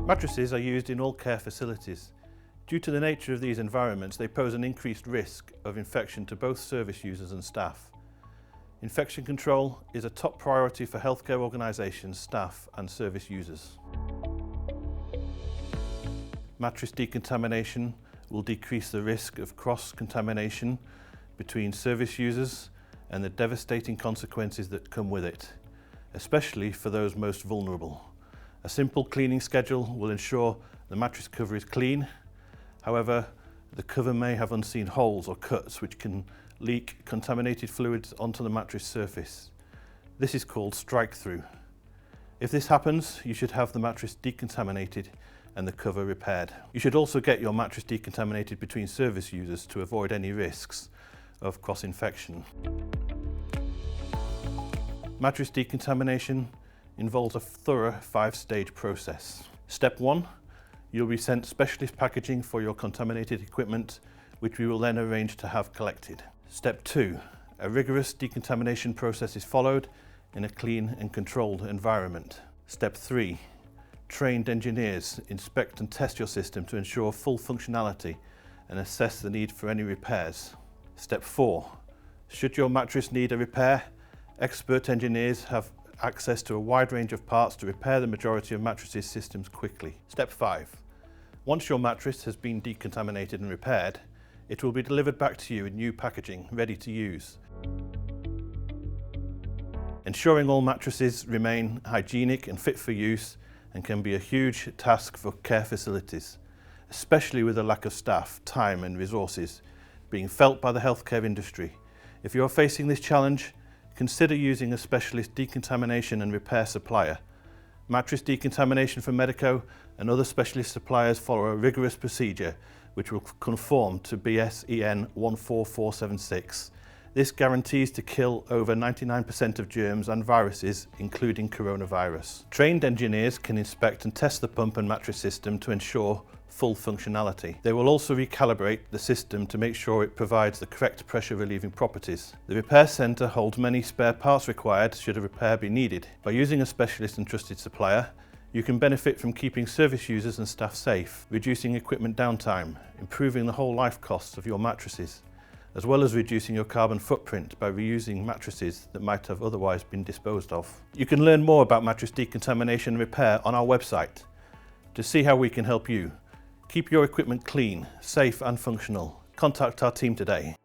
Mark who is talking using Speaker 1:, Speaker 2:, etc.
Speaker 1: Mattresses are used in all care facilities. Due to the nature of these environments, they pose an increased risk of infection to both service users and staff. Infection control is a top priority for healthcare organisations, staff and service users. Mattress decontamination will decrease the risk of cross-contamination between service users and the devastating consequences that come with it, especially for those most vulnerable. A simple cleaning schedule will ensure the mattress cover is clean. However, the cover may have unseen holes or cuts which can leak contaminated fluids onto the mattress surface. This is called strike-through. If this happens, you should have the mattress decontaminated and the cover repaired. You should also get your mattress decontaminated between service users to avoid any risks of cross-infection. Mattress decontamination involves a thorough 5-stage process. Step 1, you'll be sent specialist packaging for your contaminated equipment, which we will then arrange to have collected. Step 2, a rigorous decontamination process is followed in a clean and controlled environment. Step 3, trained engineers inspect and test your system to ensure full functionality and assess the need for any repairs. Step 4, should your mattress need a repair, expert engineers have access to a wide range of parts to repair the majority of mattresses systems quickly. Step 5. Once your mattress has been decontaminated and repaired, it will be delivered back to you in new packaging, ready to use. Ensuring all mattresses remain hygienic and fit for use and can be a huge task for care facilities, especially with the lack of staff, time and resources being felt by the healthcare industry. If you're facing this challenge, consider using a specialist decontamination and repair supplier. Mattress Decontamination from Medico and other specialist suppliers follow a rigorous procedure which will conform to BSEN 14476. This guarantees to kill over 99% of germs and viruses, including coronavirus. Trained engineers can inspect and test the pump and mattress system to ensure full functionality. They will also recalibrate the system to make sure it provides the correct pressure relieving properties. The repair centre holds many spare parts required should a repair be needed. By using a specialist and trusted supplier, you can benefit from keeping service users and staff safe, reducing equipment downtime, improving the whole life costs of your mattresses, as well as reducing your carbon footprint by reusing mattresses that might have otherwise been disposed of. You can learn more about mattress decontamination and repair on our website. To see how we can help you, keep your equipment clean, safe and functional, contact our team today.